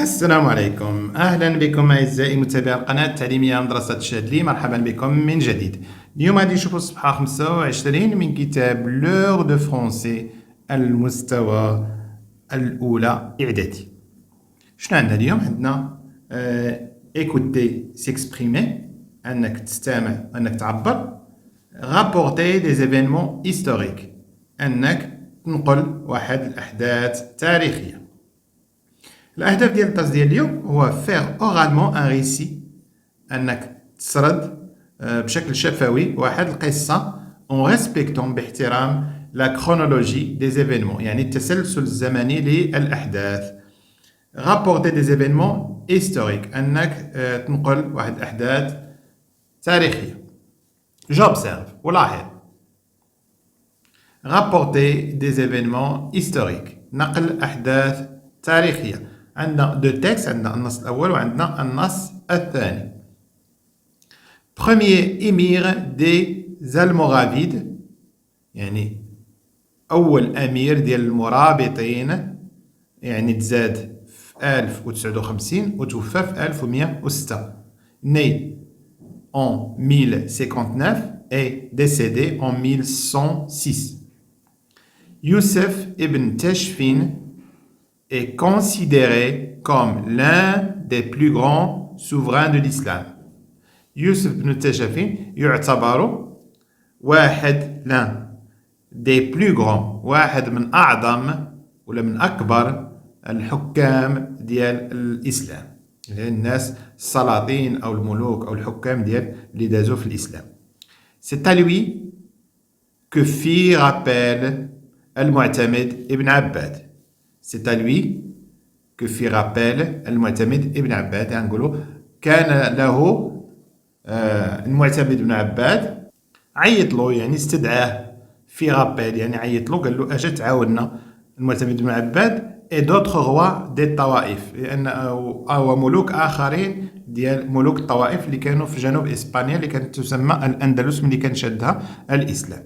السلام عليكم، أهلا بكم أعزائي متابعي القناة التعليمية مدرسة الشاذلي. مرحبا بكم من جديد. اليوم غادي نشوفوا الصفحة 25 من كتاب لور دو فرونسي المستوى الأولى إعدادي. شنو عندنا اليوم؟ عندنا écouter s'exprimer، أنك تستمع، أنك تعبر. rapporter des événements historiques، أنك تنقل واحد الأحداث تاريخية. الأهداف ديال الدرس ديال اليوم هو faire oralement un récit، أنك تسرد بشكل شفوي واحد القصة en respectant باحترام la chronologie des événements، يعني التسلسل الزمني للأحداث. rapporter des événements historiques، أنك تنقل واحد الأحداث تاريخية. j'observe، ولاحظ. rapporter des événements historiques، نقل أحداث تاريخية. عندنا دو تكست، عندنا النص الأول وعندنا النص الثاني. premier émir des Almoravides، يعني أول أمير ديال المرابطين، يعني تزاد في 1059 وتوفى في 1106. né en 1059 et décédé en 1106. Youssef ibn Tashfin est considéré comme l'un des plus grands souverains de l'islam. يوسف بن تاشفين يعتبر l'un des plus grands، واحد من أعظم ولا من أكبر الحكام ديال الإسلام، الناس السلاطين أو الملوك أو الحكام ديال اللي دازوا في الإسلام. C'est à lui que fit rappel المعتمد ابن عباد. C'est à lui que fit rappel المعتمد ابن عباد، يعني نقولوا كان له المعتمد ابن عباد عيط له، يعني استدعاه في رابيل، يعني عيط له قال له اجا تعاوننا المعتمد ابن عباد et d'autres rois des طوائف، لان او ملوك اخرين ديال ملوك الطوائف اللي كانوا في جنوب اسبانيا اللي كانت تسمى الاندلس ملي كان شدها الاسلام.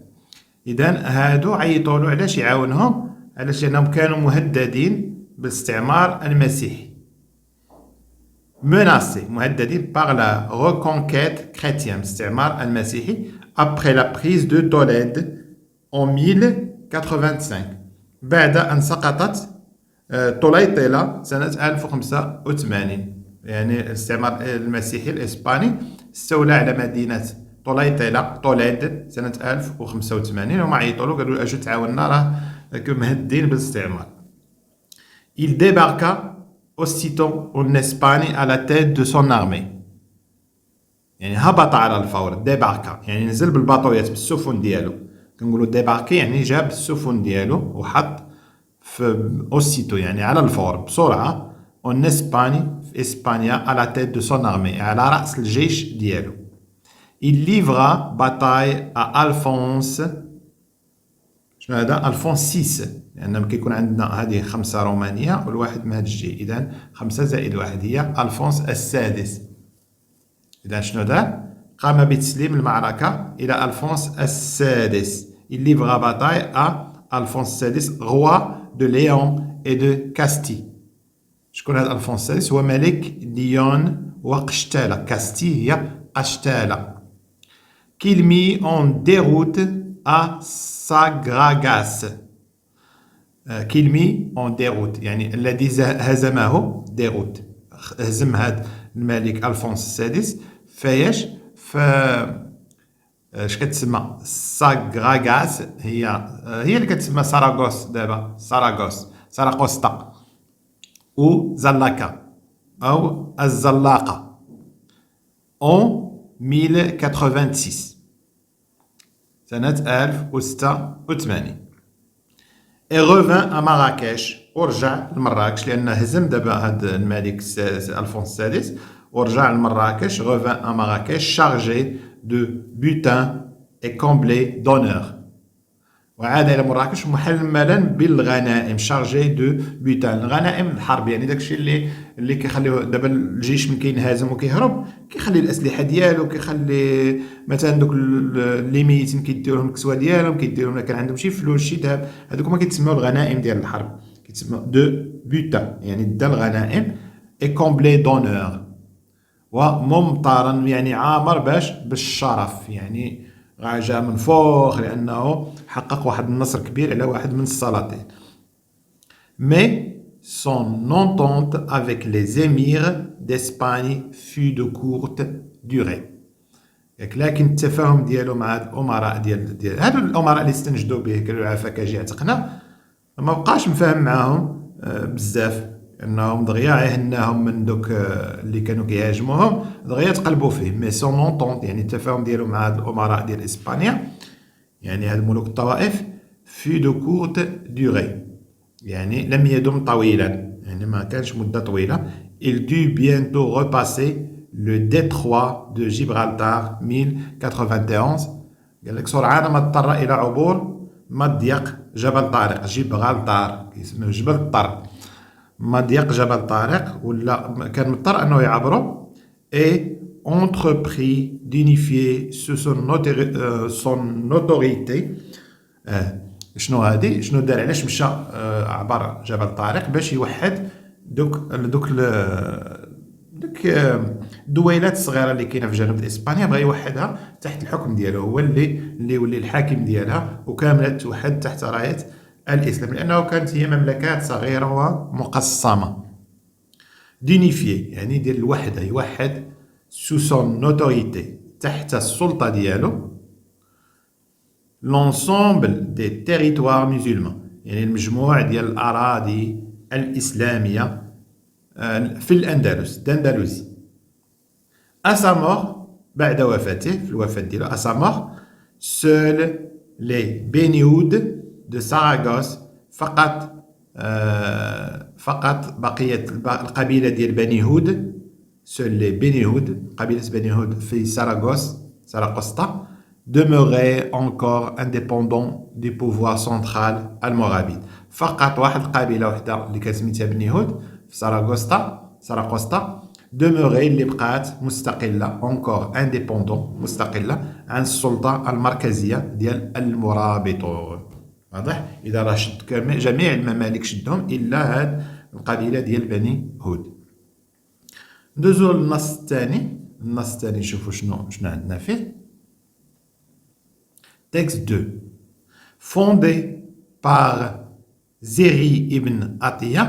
اذا هادو عيطوا له علاش يعاونهم؟ علاش؟ لانهم كانوا مهددين بالاستعمار المسيحي، menacés، مهددين par la reconquête chrétienne، الاستعمار المسيحي. après la prise de Tolède en 1085، بعد أن سقطت طليطلة سنة 1085، يعني الاستعمار المسيحي الإسباني استولى على مدينة طوليد سنة 1085. وما عيطوا له قالوا أجوا تعاوننا، راه مهدين بالاستعمار. il débarqua aussitôt en Espagne à la tête de son armée، يعني هبط على الفور. ديباركا يعني نزل بالباطويات بالسفن ديالو، كنقولوا ديباركي يعني جاب السفن ديالو وحط في اوسيتو يعني على الفور بسرعه. اون اسباني، في اسبانيا، على تيت دو سون ارمي، على راس الجيش ديالو. il livra bataille à Alphonse، شنو هذا؟ ألفونس 6، لأن كيكون عندنا هذه 5 رومانية والواحد مهجي، إذا 5 زائد 1 هي ألفونس السادس. إذا شنو دار؟ قام بتسليم المعركة إلى ألفونس السادس. il livra bataille à ألفونس السادس roi de Léon et de Castille. شكون هذا ألفونس السادس؟ هو ملك ليون وقشتالة. كاستي هي قشتالة. qu'il mit en déroute à Sagragas. qu'il mit en déroute يعني الذي هزمه. déroute هزم هذا الملك ألفونس السادس فايش؟ اش كتسمى ساغراغاس، هي اللي كتسمى ساراغوس دابا، ساراغوستا او زلاكا او الزلاقه. en 1086 سنة 1086. et revint à Marrakech، ورجع لمراكش لأنه هزم دابا هذا الملك ألفونس السادس ورجع لمراكش. revint à Marrakech chargé de butin et comblé d'honneur، وعاد إلى مراكش محملا بالغنائم. chargé de butin، الغنائم الحرب، يعني داكشي اللي كيخليو دابا الجيش من كينهزم وكيهرب كيخلي الأسلحة ديالو، كيخلي مثلا دوك اللي ميتين كيديو لهم الكسوة ديالهم، كيديو لهم كان عندهم شي فلوس شي ذهب، هذوك هما كيتسموا الغنائم ديال الحرب، كيتسموا دو بوتان، يعني دا الغنائم est comblé d'honneur. وممطرا يعني عامر بالشرف، يعني جا من فوق لأنه حقق واحد النصر كبير على واحد من السلاطين. Mais son entente avec les émirs d'Espagne fut de courte durée. لكن التفاهم ديالو مع الامراء ديال هادو الامراء اللي استنجدوا به قالوا عافاك اجي عتقنا، ما بقاش مفاهم معاهم بزاف، انهم دغيا عهناهم من دوك اللي كانوا كيهاجموهم دغيا تقلبوا فيه. مي سون اونطونت يعني التفاهم ديالو مع هاد الامراء ديال اسبانيا، يعني هاد ملوك الطوائف، في دو كورت دوري يعني لم يدم طويلا، يعني ما كانش مده طويله. il dut bientôt repasser le détroit de Gibraltar 1091. قال لك سرعان ما اضطر الى عبور مضيق جبل طارق، جبرالتار كيسموه جبل الطرق، مضيق جبل طارق، ولا كان مضطر انه يعبره. et entrepris d'unifier sous son autorité. شنو هادي؟ شنو دار؟ علاش مشى عبر جبل طارق؟ باش يوحد دوك الدويلات الصغيره اللي كاينه في جنوب اسبانيا، بغى يوحدها تحت الحكم ديالو، هو اللي يولي الحاكم ديالها، وكامله توحد تحت رايه الاسلام، لانه كانت هي مملكات صغيره ومقسمه. دينيفي يعني ديال الوحده، يوحد سو سون اوتوريتي تحت السلطه ديالو l'ensemble des territoires musulmans، يعني المجموع ديال الاراضي الاسلاميه في الأندلس، d'Andalousie. À sa mort، بعد وفاته، في الوفاة ديالو، à sa mort، seuls les Bénihoudes de Saragosse، فقط بقية القبيلة ديال بني هود، seuls les Bénihoudes، قبيلة بني هود في ساراغوستا، demeuraient encore indépendants du pouvoir central almoravide. فقط واحد القبيلة وحدة اللي كتسميتها بني هود في ساراغوستا demeurée، اللي بقات مستقلة encore indépendant، مستقلة عن السلطة المركزية ديال المرابطون. واضح؟ إذا راه شد جميع الممالك شدهم إلا هاد القبيلة ديال بني هود. ندوزو للنص الثاني. النص الثاني نشوفو شنو عندنا فيه. Texte 2. Fondé par Zéri ibn Atiya،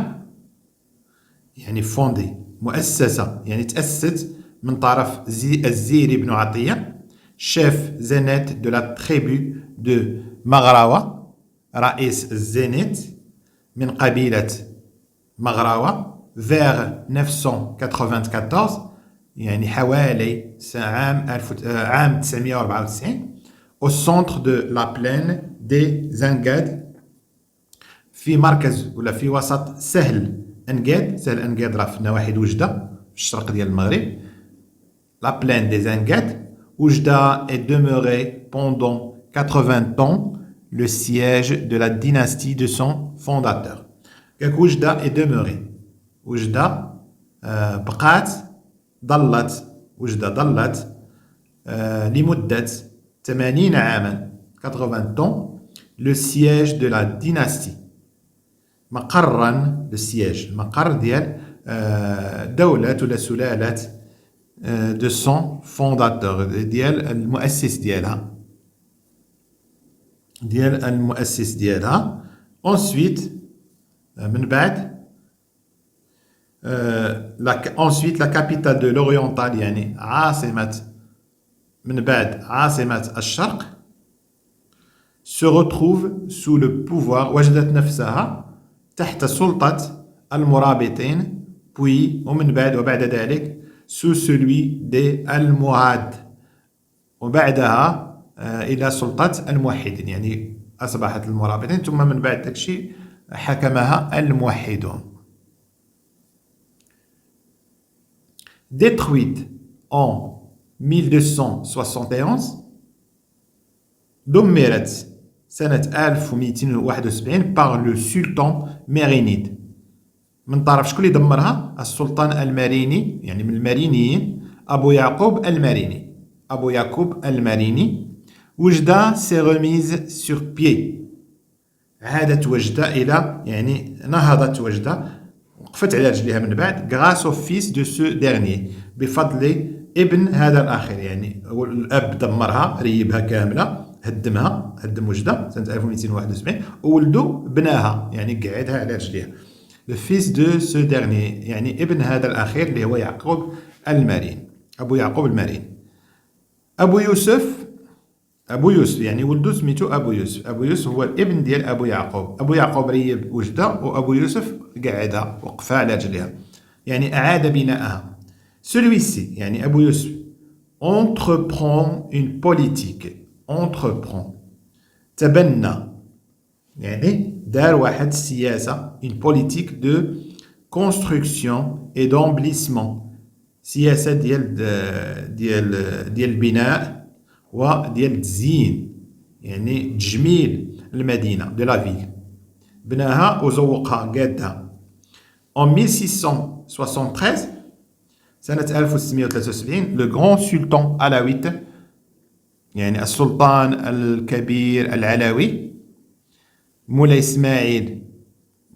يعني فوندي مؤسسة، يعني تأسست من طرف الزيري بن عطية، شيف زينيت دو لا تريبو دو مغراوة، رئيس الزينيت من قبيلة مغراوة، vers 994، يعني حوالي عام 994، au centre de la plaine des Angad، في مركز ولا في وسط سهل انقاد راه في نواحي وجده في الشرق ديال المغرب. لا بلين دي زانغاد، وجده est demeuré pendant 80 ans le siège de la dynastie de son fondateur. قالك وجده est demeuré، وجده بقات ظلت لمدة 80 عاما 80 ans le siège de la dynastie، مقرا للسياج، المقر ديال دولة ولا سلالة دو سون فونداتور، ديال المؤسس ديالها. ensuite من بعد ensuite la capitale de l'oriental، يعني من بعد عاصمة الشرق، se retrouve sous le pouvoir، وجدت نفسها تحت سلطة المرابطين، وبعد ذلك sous celui des Almohades، وبعدها إلى سلطة الموحدين، يعني أصبحت المرابطين ثم من بعد داكشي حكمها الموحدون. Détruite en 1271، دمرت سنة 1271 par le sultan Mérinide، من طرف شكون اللي دمرها؟ السلطان الماريني، يعني من المارينيين، أبو يعقوب الماريني. وجدة سي remise sur pied، عادت وجدة إلى، يعني نهضت وجدة وقفت على رجليها من بعد grâce au fils de ce dernier بفضل ابن هذا الأخير. يعني الأب دمرها ريبها كاملة هدمها هدم وجدة سنة 1271 وولدو بناها يعني قعدها على رجليها. le fils de ce dernier يعني ابن هذا الأخير اللي هو يعقوب المرين أبو يعقوب المرين. أبو يوسف يعني ولدو سميتو أبو يوسف. أبو يوسف هو الابن ديال أبو يعقوب. أبو يعقوب ريب وجدة وأبو يوسف قعدها وقفها على رجليها يعني أعاد بناءها. celui-ci يعني أبو يوسف entreprend une politique entreprend تبنى يعني دار واحد السياسة une politique de construction et d'embellissement سياسة ديال البناء وديال التزيين يعني تجميل المدينة de la ville بناها وزوقها قادها. en 1673 سنة 1673 le grand sultan alaouite يعني السلطان الكبير العلوي مولاي إسماعيل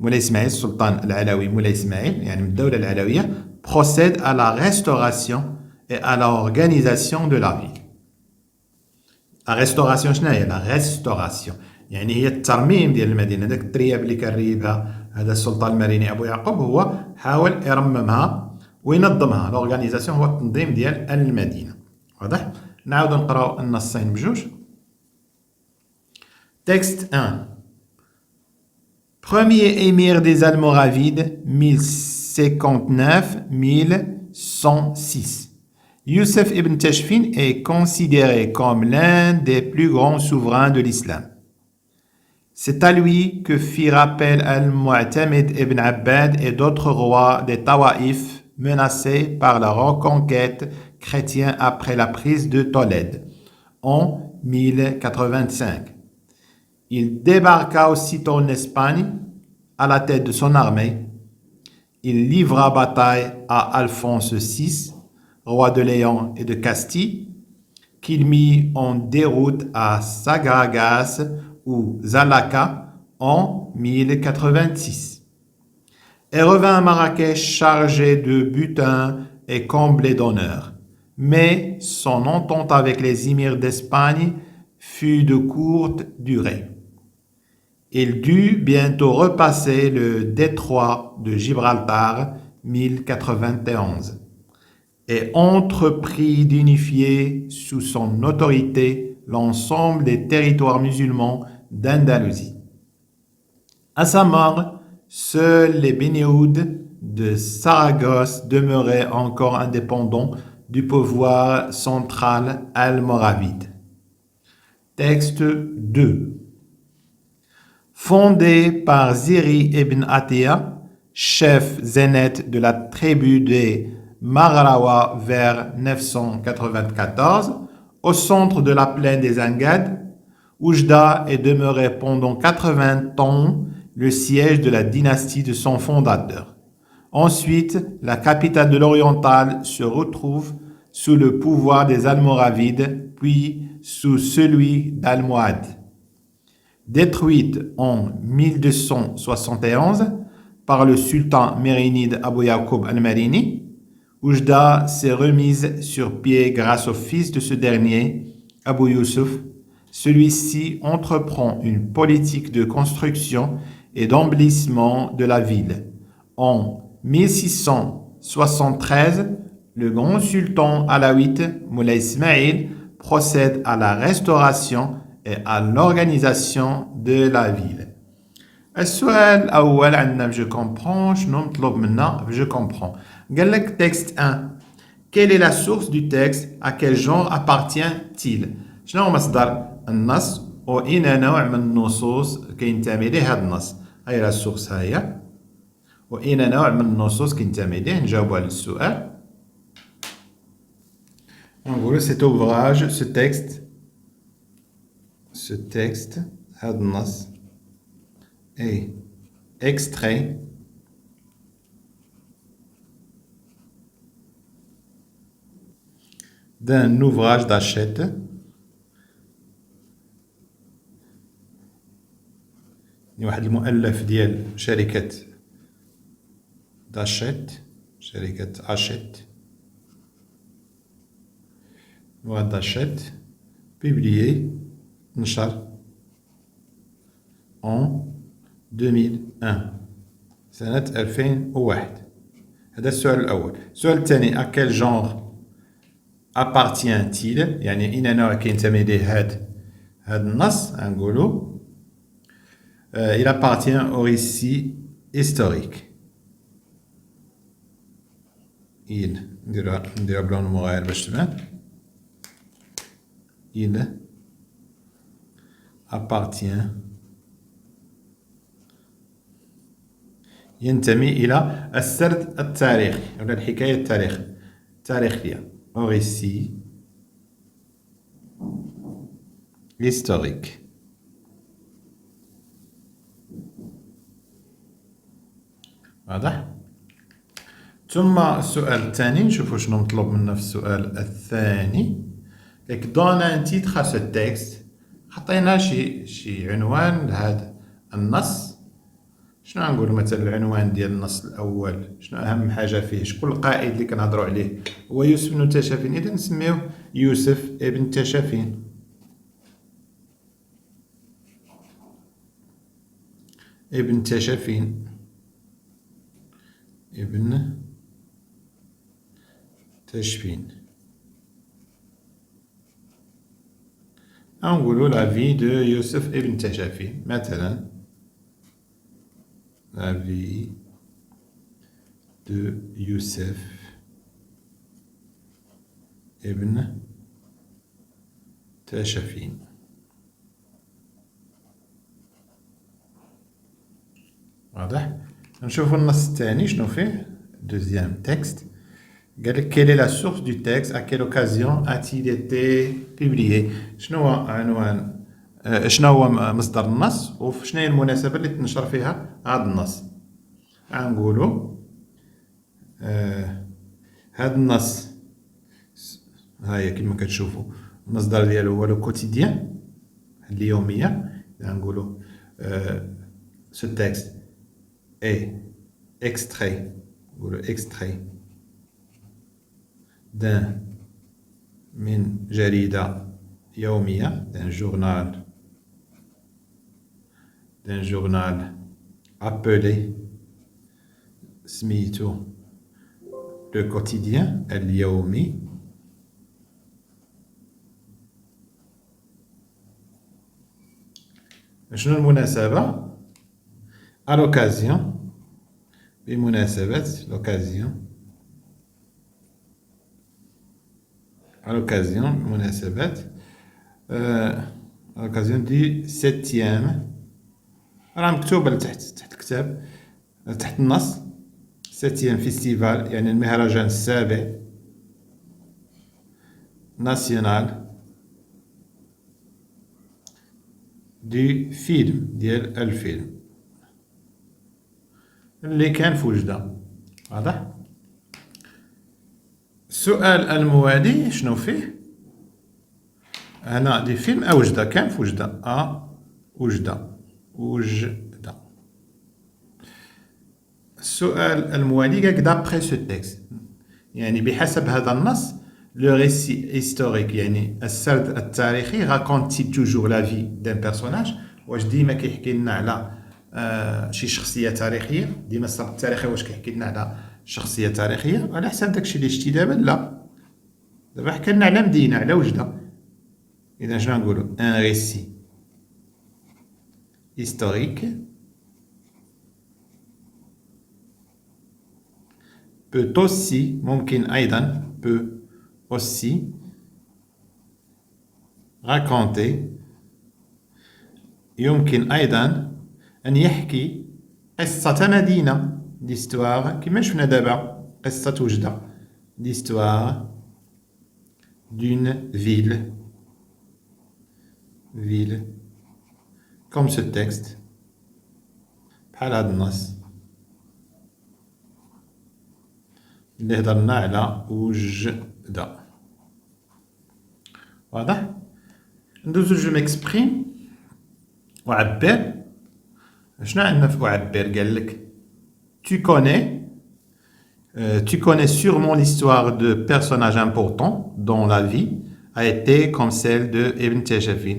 السلطان العلوي مولاي إسماعيل يعني من الدولة العلوية procède à la restauration et à l'organisation de la ville. la restauration شنو هي؟ la restauration يعني هي الترميم ديال المدينة. داك الترياب اللي كان ريبها هذا السلطان المريني أبو يعقوب هو حاول يرممها وينظمها. l'organisation هو التنظيم ديال المدينة. واضح؟ نعاود نقراو النصين بجوج. texte 1 premier émir des Almoravides 1059-1106. Youssef ibn Tashfin est considéré comme l'un des plus grands souverains de l'islam. C'est à lui que fit rappel Al-Mu'tamid ibn Abbad et d'autres rois des Tawaïf menacés par la reconquête chrétienne après la prise de Tolède en 1085. Il débarqua aussitôt en Espagne à la tête de son armée. Il livra bataille à Alphonse VI, roi de Léon et de Castille, qu'il mit en déroute à Sagagas ou Zalaka en 1086, et revint à Marrakech chargé de butin et comblé d'honneur. Mais son entente avec les émirs d'Espagne fut de courte durée. Il dut bientôt repasser le détroit de Gibraltar 1091 et entreprit d'unifier sous son autorité l'ensemble des territoires musulmans d'Andalousie. À sa mort, seuls les Bénéoudes de Saragosse demeuraient encore indépendants du pouvoir central almoravide. Texte 2 Fondé par Ziri ibn Atiya, chef zénète de la tribu des Maghrawa vers 994, au centre de la plaine des Angad, Oujda est demeuré pendant 80 ans le siège de la dynastie de son fondateur. Ensuite, la capitale de l'Oriental se retrouve sous le pouvoir des Almoravides, puis sous celui d'Almohad. Détruite en 1271 par le sultan mérinide Abu Yaqub al-Marini, Oujda s'est remise sur pied grâce au fils de ce dernier, Abu Yusuf. Celui-ci entreprend une politique de construction et d'embellissement de la ville. En 1673, le grand sultan alaouite Moulay Ismail procède à la restauration et à l'organisation de la ville. السؤال الأول عندنا je comprends شنو مطلوب منا je comprends. قال لك texte 1 quelle est la source du texte à quel genre appartient-il. شنو هو مصدر النص وأين نوع من النصوص كينتمي ليه هذا النص. هاي لا source هاي وأين نوع من النصوص كينتمي ليه. نجاوبوا على السؤال. نقولوا cet ouvrage ce texte هذا النص est extrait d'un ouvrage d'Hachette واحد المؤلف ديال شركة d'Hachette شركة Hachette loi d'Hachette publié نشر en 2001 سنة 2001 هذا السؤال الأول. السؤال الثاني à quel genre appartient-il يعني أين نوع كينتمي ليه هاد النص غنقولو il appartient au récit historique. il نديرها بلون مغاير باش تبان. il appartient ينتمي إلى السرد التاريخي ولا الحكاية التاريخية au récit historique. واضح؟ ثم السؤال الثاني نشوفوا شنو مطلوب منا في السؤال الثاني. لك دون ان تيتر ا سو تيكست حطينا شي عنوان لهذا النص. شنو غنقول مثلا العنوان ديال النص الاول؟ شنو اهم حاجه فيه؟ شكون القائد اللي كنهضروا عليه؟ هو يوسف بن تاشفين. اذا نسميوه يوسف ابن تاشفين. ابن تاشفين ابن تاشفين. نقولوا لا في دو يوسف ابن تاشفين مثلا. لا في دو يوسف ابن تاشفين. واضح؟ نشوفوا النص الثاني شنو فيه. دوزيام تكست قال لك quelle est la source du texte à quelle occasion a-t-il été publié. شنو هو عنوان شنو هو مصدر النص وشنو هي المناسبة اللي تنشر فيها هذا النص. غنقولوا هذا النص هاهي كما كتشوفوا المصدر ديالو هو لو كوتيديان اليومية. غنقولوا ce texte est extrait من جريدة يومية d'un journal appelé سميتو le quotidien اليومي. شنو المناسبة؟ à l'occasion بمناسبة بمناسبة à l'occasion du 7e راه مكتوبة تحت الكتاب تحت النص 7e فيستيفال يعني المهرجان السابع ناسيونال دو فيلم ديال الفيلم اللي كان في وجدة. واضح؟ السؤال الموالي شنو فيه؟ هنا دي فيلم وجدة كان في وجدة وجدة. السؤال الموالي قالك دابخي سو تكست يعني بحسب هذا النص لو ريسي هيستوريك يعني السرد التاريخي راكونتي توجور لا في دان بيرسوناج. واش ديما كيحكي لنا على شي شخصيه تاريخيه؟ ديما السرد التاريخي واش كيحكي لنا على شخصيه تاريخيه؟ على حسب داكشي اللي شتي دابا لا. دابا حكى لنا على مدينه على وجده. اذا شنو نقولوا؟ ان ريسي هيستوريك peut aussi ممكن أيضا peut aussi raconter يمكن أيضا أن يحكي قصة مدينة l'histoire كما شفنا دابا قصة وجدة l'histoire d'une ville comme ce texte بحال هذا النص اللي هضرنا على وجدة. واضح؟ ندوزو جو ميكسبريم وعبر. شنو عندنا في وعبر؟ قال لك tu connais Tu connais sûrement l'histoire de personnages importants dont la vie a été comme celle de Ibn Tashfin.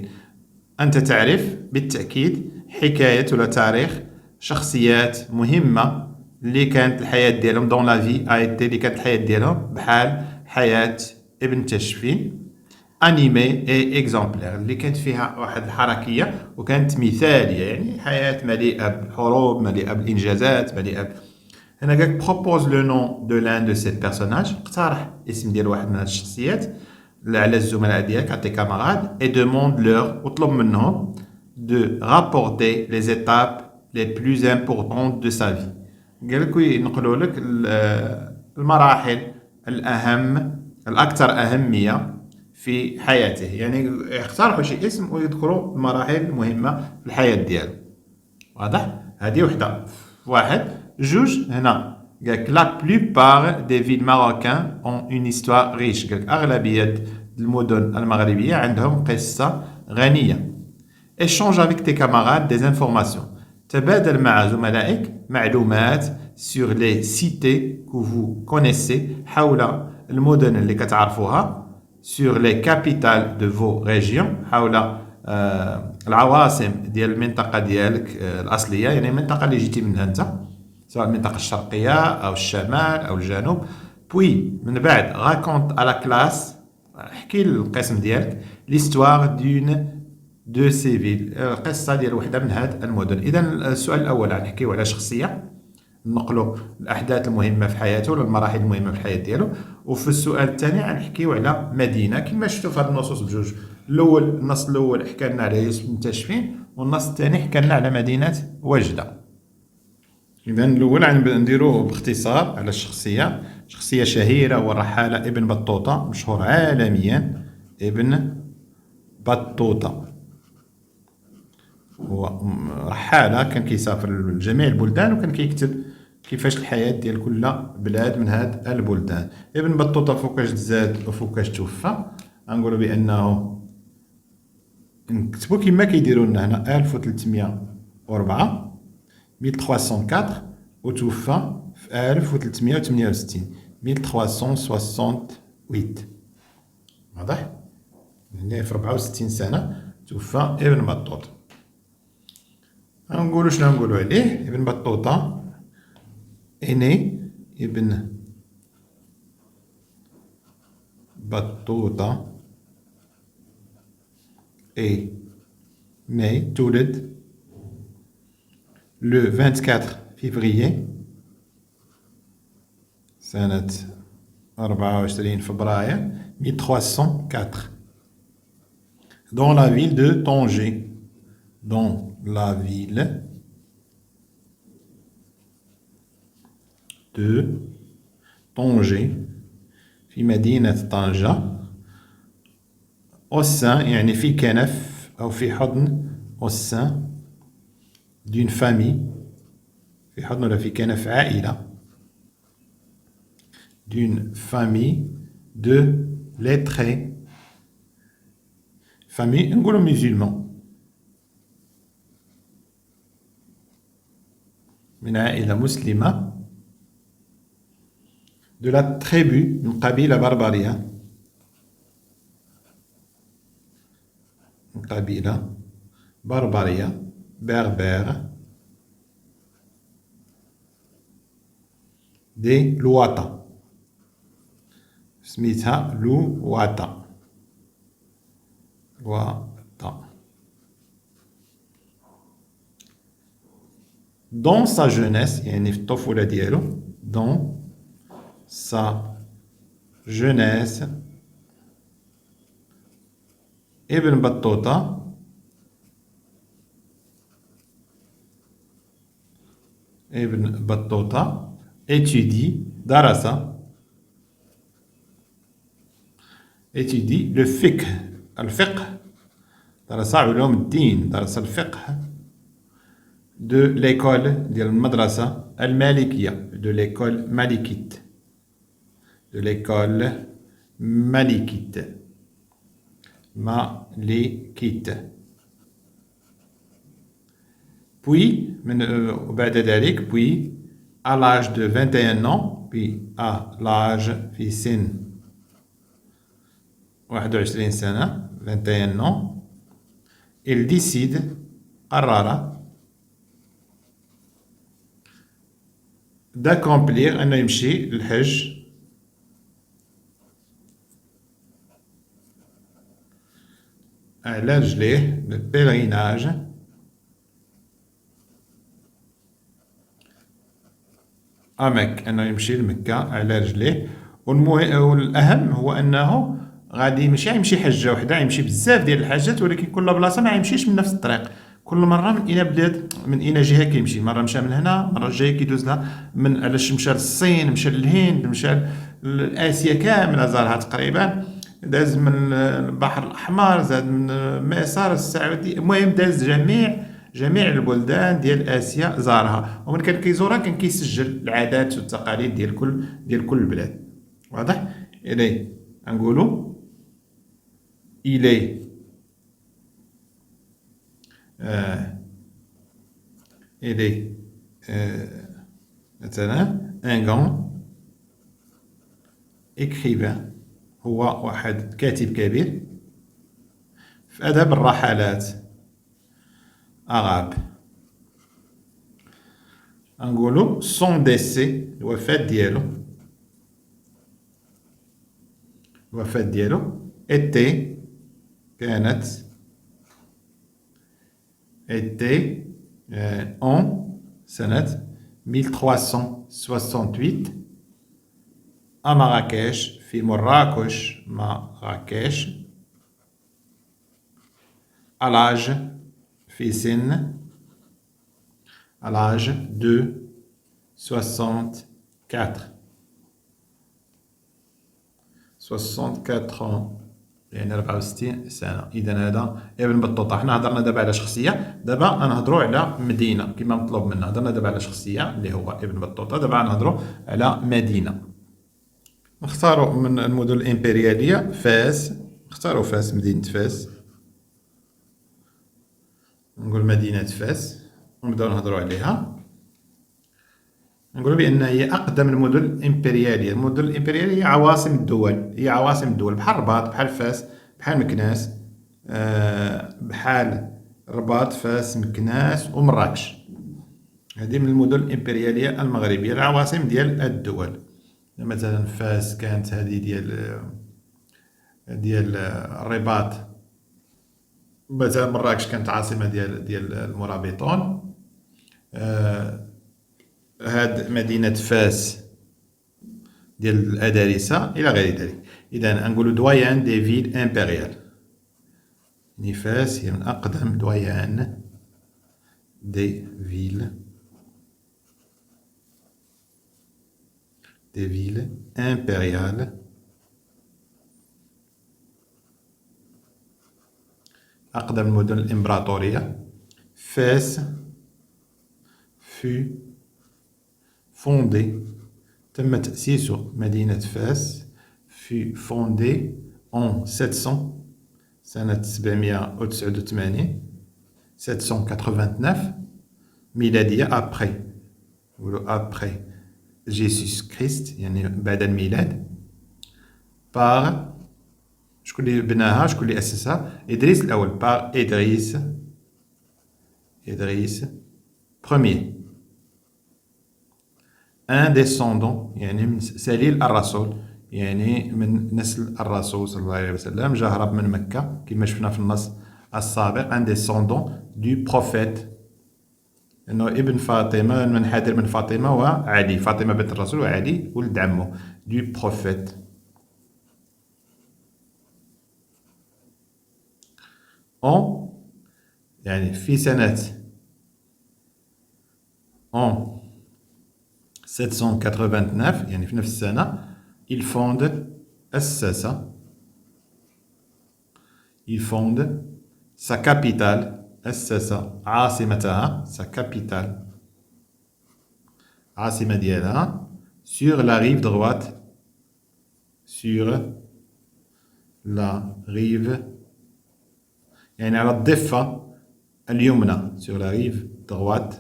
أنت تعرف بالتأكيد حكاية ولا تاريخ شخصيات مهمة اللي كانت الحياة ديالهم دون لا في a été اللي كانت الحياة ديالهم بحال حياة ابن تشفين انيمي اي اكزومبلير اللي كانت فيها واحد الحركية وكانت مثالية يعني حياة مليئة بالحروب مليئة بالإنجازات مليئة هنا قالك بروبوز لو نون دو لان دو سي بيرسوناج اقترح اسم ديال واحد من هاد الشخصيات على الزملاء ديالك على تي كاماراد اي دوموند لور وطلب منهم دو رابورتي لي زيتاب لي بلوز امبورطونت دو سا في قال لك ينقلوا لك المراحل الاهم الاكثر اهميه في حياته يعني يقترحوا شي اسم ويذكروا المراحل المهمه في الحياه ديالو واضح هذه وحده واحد جوج هنا قالك لا بلوبار دي فيل ماروكان اون اون هيستوار ريش قالك اغلبيه المدن المغربيه عندهم قصه غنيه échange avec tes camarades des informations تبادل مع زملائك معلومات sur les cités que vous connaissez حول المدن اللي كتعرفوها sur les capitales de vos régions حول العواصم ديال المنطقه ديالك الاصليه يعني المنطقه اللي جيتي منها انت سواء المنطقه الشرقيه او الشمال او الجنوب puis من بعد raconte à la classe احكي للقسم ديالك l'histoire d'une de ces villes القصه ديال وحده من هاد المدن اذا السؤال الاول غنحكيو على شخصيه نقلوا الاحداث المهمه في حياته ولا المراحل المهمه في الحياه ديالو وفي السؤال الثاني غنحكيو على مدينه كما شفتوا في هاد النصوص بجوج النص الاول حكى لنا على يوسف بن تاشفين والنص الثاني حكى لنا على مدينه وجده اذا الاول غنديروه باختصار على شخصيه شهيره والرحاله ابن بطوطه مشهور عالميا ابن بطوطه هو رحاله كان كيسافر لجميع البلدان وكان كيكتب كيفاش الحياه ديال كل بلاد من هاد البلدان ابن بطوطه فوقاش تزاد وفوقاش توفى غنقولوا بانه نكتبوا كما كيديروا لنا هنا 1304 1304 وتوفى في 1368 1368 واضح يعني في 64 سنه توفى ابن بطوطه غنقولوا شنو نقولوا عليه ابن بطوطه إني ابن بطوطه est né تولد le 24 février سنة 24 فبراير 1304 dans la ville de Tanger dans la ville de طنجة في مدينة طنجة au sein يعني في كنف أو في حضن au sein d'une famille في حضن ولا في كنف عائلة d'une famille de lettrés famille نقولوا musulman من عائلة مسلمة de la tribu من قبيلة بربرية من قبيلة بربرية berbère دي لواطا سميتها لواطا dans sa jeunesse يعني في الطفولة ديالو dans sa jeunesse ابن بطوطة étudie درس étudie le الفقه درس علوم الدين درس الفقه de l'école ديال المدرسة المالكية de l'école malikite de l'école malikite puis بعد ذلك puis à l'âge de 21 ans puis à l'âge في سن 21 سنة 21 ans il décide قرر d'accomplir أنه يمشي للحج على رجليه le pèlerinage أمك أنه يمشي لمكة على رجليه والأهم هو أنه غادي ماشي يمشي حجة وحدة يمشي بزاف ديال الحاجات ولكن كل بلاصة ما يمشيش من نفس الطريق كل مرة من إنا بلاد من إنا جهة كيمشي مرة مشى من هنا مرة الجاية كيدوز لها من علاش مشى للصين مشى للهند مشى لآسيا كاملة زارها تقريبا داز من البحر الأحمر زاد من مصر السعودية المهم داز جميع البلدان ديال آسيا زارها ومن كان كيزورها كان كيسجل العادات والتقاليد ديال كل بلاد واضح إليه نقولوا إليه إليه مثلا ان غون écrivain هو واحد كاتب كبير في أدب الرحلات arabe نقولوا son décès الوفاة ديالو était كانت en سنة 1368 à Marrakech في مراكش à l'âge في سن à l'âge de 64 ans يعني 64 سنة إذا هذا ابن بطوطة حنا هضرنا دابا على شخصية دابا غنهضروا على مدينة كما مطلوب منا هضرنا دابا على شخصية اللي هو ابن بطوطة دابا غنهضروا على مدينة نختاروا من المدن الإمبريالية فاس نختاروا فاس مدينة فاس نقول مدينة فاس ونبداو نهضروا عليها نقولوا بأن هي أقدم المدن الإمبريالية المدن الإمبريالية هي عواصم الدول بحال الرباط بحال فاس بحال مكناس بحال الرباط فاس مكناس ومراكش هذه من المدن الإمبريالية المغربية العواصم ديال الدول مثلا فاس كانت هذه ديال الرباط مثلا مراكش كانت عاصمة ديال المرابطون هاد مدينة فاس ديال الأدارسة إلى غير ذلك إذا نقولوا دويان دي فيل إمبريال يعني فاس هي من أقدم دويان دي فيل إمبريال أقدم المدن الإمبراطورية فاس fut fondée تم تأسيس مدينة فاس fut fondée en 700 سنة 789 789 ميلادية après نقولو après جيسوس كريست يعني بعد الميلاد par شكون اللي بناها شكون اللي أسسها إدريس الأول par إدريس premier un descendant يعني من سليل الرسول يعني من نسل الرسول صلى الله عليه وسلم جا هرب من مكة كما شفنا في النص السابق un descendant du prophète انه ابن فاطمة من حادر من فاطمة وعلي فاطمة بنت الرسول وعلي ولد عمه du prophète en يعني في سنة en 789 يعني في نفس السنة il fonde sa capitale أسس عاصمتها sa capitale عاصمة ديالها sur la rive droite يعني على الضفة اليمنى sur la rive droite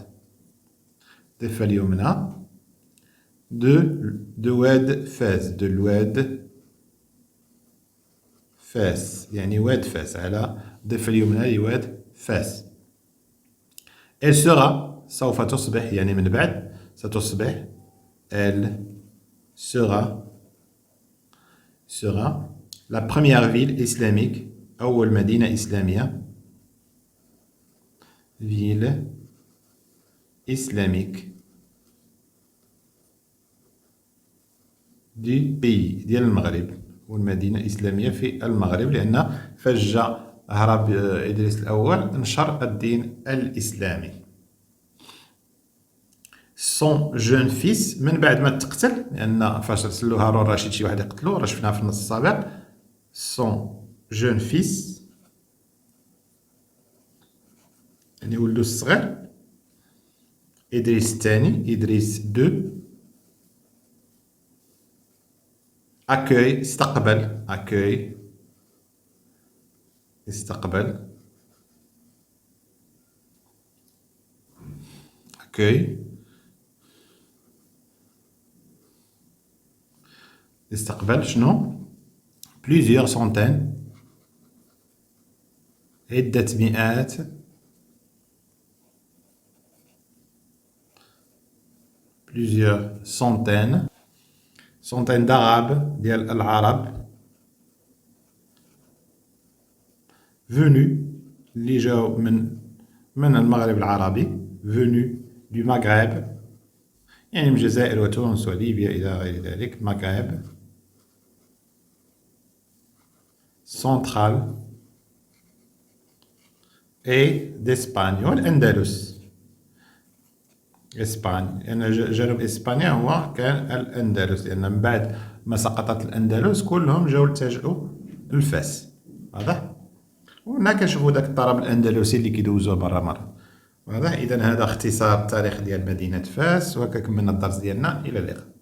الضفة اليمنى de واد فاس de الواد فاس يعني واد فاس على الضفة اليمنى لواد فاس. Elle sera سوف تصبح يعني من بعد ستصبح elle sera la première ville islamique أول مدينة إسلامية ville islamique du pays ديال المغرب والمدينة إسلامية في المغرب لأن فاش جا هرب إدريس الأول نشر الدين الإسلامي. son jeune fils من بعد ما تقتل لأن فاش رسلو هارون الرشيد شي واحد يقتلو راه شفناها في النص السابق. son jeune fils يعني ولدو الصغير إدريس الثاني إدريس دو accueille استقبل accueille استقبل accueille استقبل شنو plusieurs centaines عدة مئات plusieurs centaines d'arabes ديال العرب venus اللي جاو من المغرب العربي venus du Maghreb يعني من الجزائر وتونس وليبيا إلى غير ذلك. مغرب central et d'Espagne والأندلس. إسبانيا لأن جنوب إسبانيا هو كان الأندلس لأن من بعد ما سقطت الأندلس كلهم جاو التجأوا لفاس. واضح؟ وهنا كنشوفو داك الطرب الأندلسي اللي كيدوزوه مرة. واضح؟ إذا هذا اختصار التاريخ ديال مدينة فاس وكنكملنا الدرس ديالنا. إلى اللقاء.